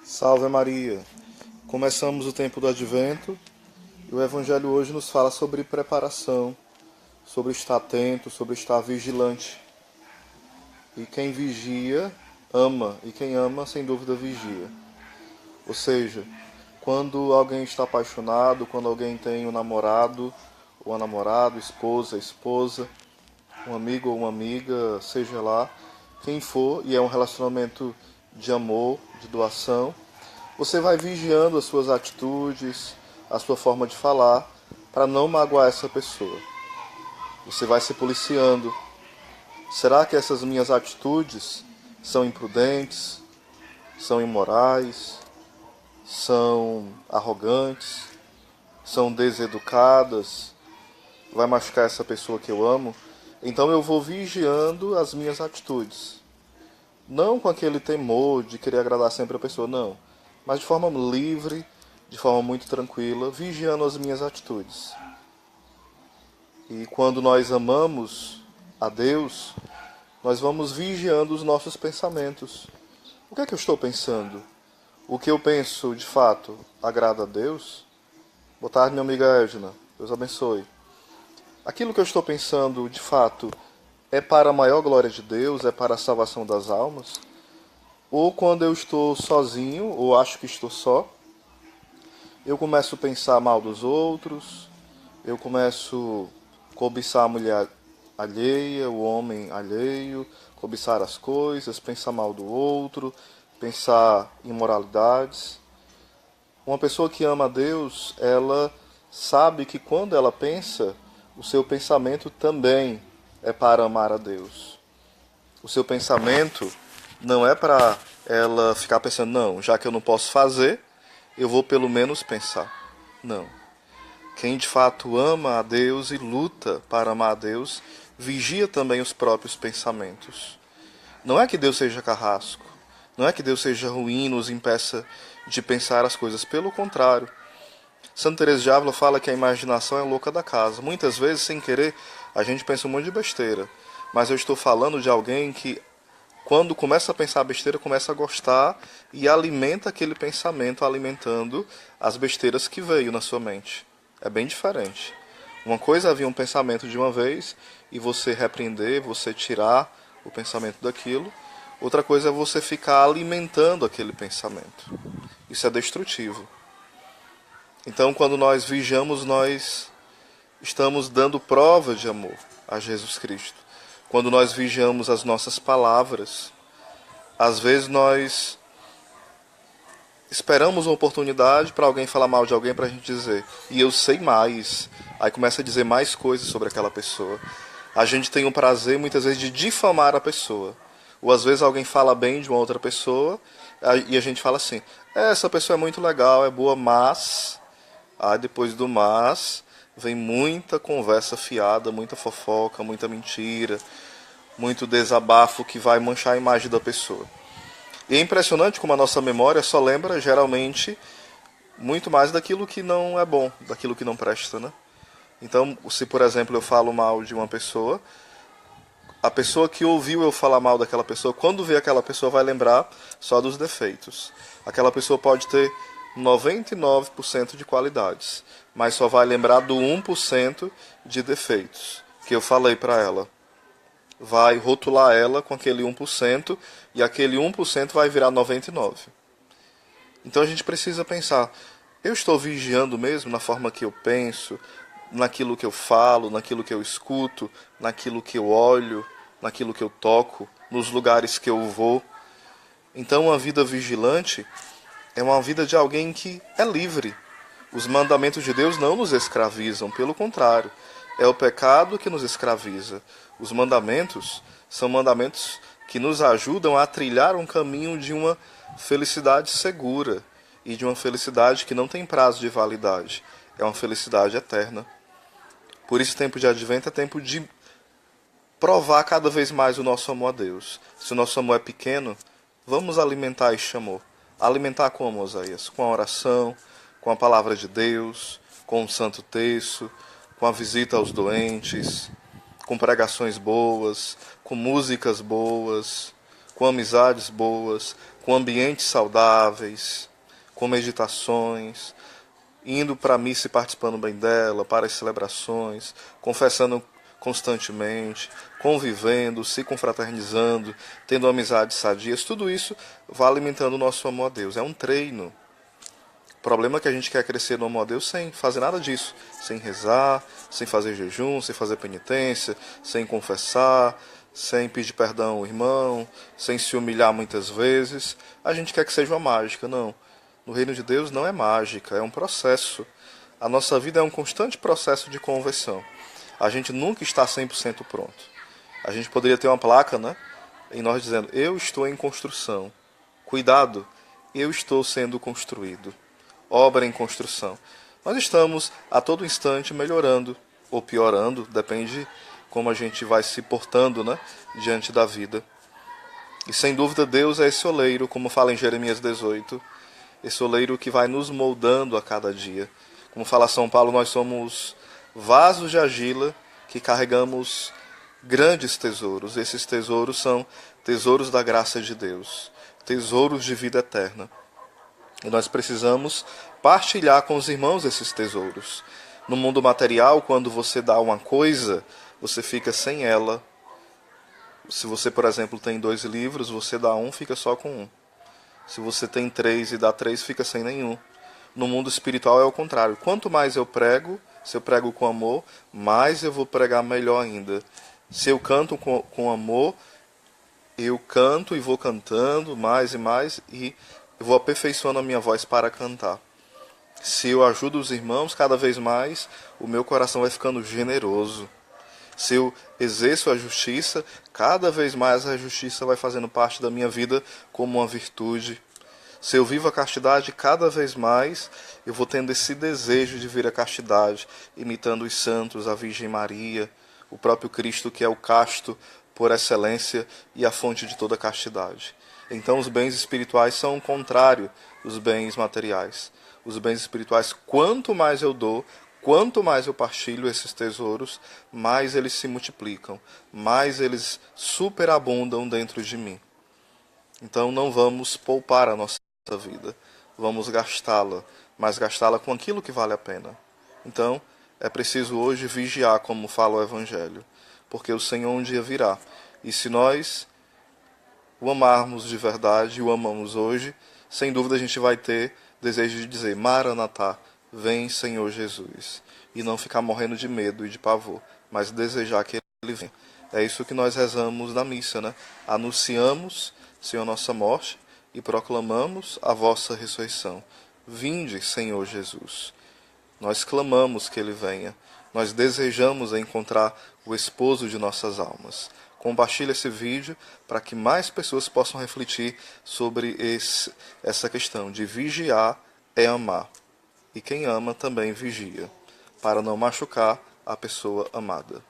Salve Maria! Começamos o tempo do Advento e o Evangelho hoje nos fala sobre preparação, sobre estar atento, sobre estar vigilante. E quem vigia, ama, e quem ama, sem dúvida, vigia. Ou seja, quando alguém está apaixonado, quando alguém tem um namorado ou uma namorada, esposa, um amigo ou uma amiga, seja lá quem for, e é um relacionamento de amor, de doação, você vai vigiando as suas atitudes, a sua forma de falar, para não magoar essa pessoa. Você vai se policiando. Será que essas minhas atitudes são imprudentes, são imorais, são arrogantes, são deseducadas? Vai machucar essa pessoa que eu amo? Então eu vou vigiando as minhas atitudes. Não com aquele temor de querer agradar sempre a pessoa, não. Mas de forma livre, de forma muito tranquila, vigiando as minhas atitudes. E quando nós amamos a Deus, nós vamos vigiando os nossos pensamentos. O que é que eu estou pensando? O que eu penso, de fato, agrada a Deus? Boa tarde, minha amiga Edna. Deus abençoe. Aquilo que eu estou pensando, de fato, é para a maior glória de Deus? É para a salvação das almas? Ou quando eu estou sozinho, ou acho que estou só, eu começo a pensar mal dos outros, eu começo a cobiçar a mulher alheia, o homem alheio, cobiçar as coisas, pensar mal do outro, pensar imoralidades. Uma pessoa que ama a Deus, ela sabe que quando ela pensa, o seu pensamento também é para amar a Deus. O seu pensamento não é para ela ficar pensando, não, já que eu não posso fazer, eu vou pelo menos pensar. Não. Quem de fato ama a Deus e luta para amar a Deus, vigia também os próprios pensamentos. Não é que Deus seja carrasco, não é que Deus seja ruim, nos impeça de pensar as coisas. Pelo contrário, Santa Teresa de Ávila fala que a imaginação é louca da casa. Muitas vezes, sem querer, a gente pensa um monte de besteira. Mas eu estou falando de alguém que, quando começa a pensar besteira, começa a gostar e alimenta aquele pensamento, alimentando as besteiras que veio na sua mente. É bem diferente. Uma coisa é vir um pensamento de uma vez e você repreender, você tirar o pensamento daquilo. Outra coisa é você ficar alimentando aquele pensamento. Isso é destrutivo. Então, quando nós vigiamos, nós estamos dando prova de amor a Jesus Cristo. Quando nós vigiamos as nossas palavras, às vezes nós esperamos uma oportunidade para alguém falar mal de alguém, para a gente dizer, e eu sei mais. Aí começa a dizer mais coisas sobre aquela pessoa. A gente tem um prazer, muitas vezes, de difamar a pessoa. Ou às vezes alguém fala bem de uma outra pessoa, e a gente fala assim, essa pessoa é muito legal, é boa, mas... Aí depois do mas, vem muita conversa fiada, muita fofoca, muita mentira, muito desabafo que vai manchar a imagem da pessoa. E é impressionante como a nossa memória só lembra, geralmente, muito mais daquilo que não é bom, daquilo que não presta, né? Então, se por exemplo eu falo mal de uma pessoa, a pessoa que ouviu eu falar mal daquela pessoa, quando vê aquela pessoa vai lembrar só dos defeitos. Aquela pessoa pode ter 99% de qualidades, mas só vai lembrar do 1% de defeitos que eu falei para ela. Vai rotular ela com aquele 1% e aquele 1% vai virar 99%. Então a gente precisa pensar, eu estou vigiando mesmo na forma que eu penso, naquilo que eu falo, naquilo que eu escuto, naquilo que eu olho, naquilo que eu toco, nos lugares que eu vou. Então uma vida vigilante é uma vida de alguém que é livre. Os mandamentos de Deus não nos escravizam, pelo contrário, é o pecado que nos escraviza. Os mandamentos são mandamentos que nos ajudam a trilhar um caminho de uma felicidade segura e de uma felicidade que não tem prazo de validade. É uma felicidade eterna. Por isso, o tempo de Advento é tempo de provar cada vez mais o nosso amor a Deus. Se o nosso amor é pequeno, vamos alimentar este amor. Alimentar como, Oséias? Com a oração, com a palavra de Deus, com o santo terço, com a visita aos doentes, com pregações boas, com músicas boas, com amizades boas, com ambientes saudáveis, com meditações, indo para a missa e participando bem dela, para as celebrações, confessando constantemente, convivendo, se confraternizando, tendo amizades sadias, tudo isso vai alimentando o nosso amor a Deus. É um treino. O problema é que a gente quer crescer no amor a Deus sem fazer nada disso, sem rezar, sem fazer jejum, sem fazer penitência, sem confessar, sem pedir perdão ao irmão, sem se humilhar muitas vezes. A gente quer que seja uma mágica, não. No reino de Deus não é mágica, é um processo. A nossa vida é um constante processo de conversão. A gente nunca está 100% pronto. A gente poderia ter uma placa, né, em nós dizendo: eu estou em construção. Cuidado, eu estou sendo construído. Obra em construção. Nós estamos a todo instante melhorando ou piorando, depende como a gente vai se portando, né, diante da vida. E sem dúvida Deus é esse oleiro, como fala em Jeremias 18, esse oleiro que vai nos moldando a cada dia. Como fala São Paulo, nós somos vasos de argila que carregamos grandes tesouros. Esses tesouros são tesouros da graça de Deus, tesouros de vida eterna. E nós precisamos partilhar com os irmãos esses tesouros. No mundo material, quando você dá uma coisa, você fica sem ela. Se você, por exemplo, tem 2 livros, você dá um, fica só com um. Se você tem 3 e dá 3, fica sem nenhum. No mundo espiritual é o contrário. Quanto mais eu prego, se eu prego com amor, mais eu vou pregar melhor ainda. Se eu canto com amor, eu canto e vou cantando mais e mais, e eu vou aperfeiçoando a minha voz para cantar. Se eu ajudo os irmãos, cada vez mais o meu coração vai ficando generoso. Se eu exerço a justiça, cada vez mais a justiça vai fazendo parte da minha vida como uma virtude. Se eu vivo a castidade, cada vez mais eu vou tendo esse desejo de vir a castidade, imitando os santos, a Virgem Maria, o próprio Cristo, que é o casto por excelência e a fonte de toda castidade. Então os bens espirituais são o contrário dos bens materiais. Os bens espirituais, quanto mais eu dou, quanto mais eu partilho esses tesouros, mais eles se multiplicam, mais eles superabundam dentro de mim. Então não vamos poupar a nossa vida, vamos gastá-la, mas gastá-la com aquilo que vale a pena. Então é preciso hoje vigiar, como fala o Evangelho, porque o Senhor um dia virá. E se nós o amarmos de verdade e o amamos hoje, sem dúvida a gente vai ter desejo de dizer: Maranatá, vem Senhor Jesus. E não ficar morrendo de medo e de pavor, mas desejar que Ele venha. É isso que nós rezamos na missa, né? Anunciamos, Senhor, nossa morte e proclamamos a vossa ressurreição. Vinde, Senhor Jesus. Nós clamamos que Ele venha. Nós desejamos encontrar o esposo de nossas almas. Compartilhe esse vídeo para que mais pessoas possam refletir sobre essa questão de vigiar é amar. E quem ama também vigia, para não machucar a pessoa amada.